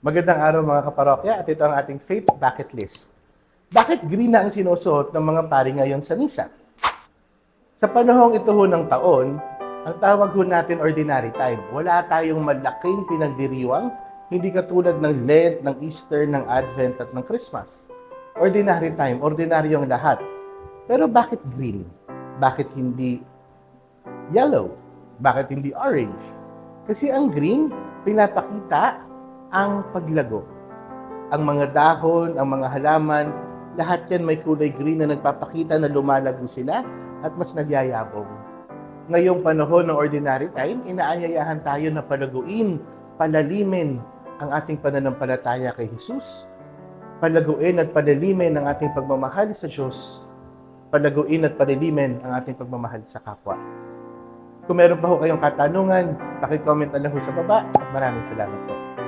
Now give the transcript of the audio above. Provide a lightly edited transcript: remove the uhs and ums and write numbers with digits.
Magandang araw mga kaparokya at ito ang ating faith bucket list. Bakit green na ang sinusuot ng mga pari ngayon sa misa? Sa panahong ito ho ng taon, ang tawag ho natin ordinary time. Wala tayong malaking pinagdiriwang, hindi katulad ng Lent, ng Easter, ng Advent at ng Christmas. Ordinary time, ordinaryo ang lahat. Pero bakit green? Bakit hindi yellow? Bakit hindi orange? Kasi ang green, pinapakita ang paglago. Ang mga dahon, ang mga halaman, lahat yan may kulay green na nagpapakita na lumalago sila at mas nagyayabong. Ngayong panahon ng ordinary time, inaanyayahan tayo na palaguin, palalimin ang ating pananampalataya kay Jesus, palaguin at palalimin ang ating pagmamahal sa Diyos, palaguin at palalimin ang ating pagmamahal sa kapwa. Kung meron pa ho kayong katanungan, paki-comment na lang ho sa baba at maraming salamat po.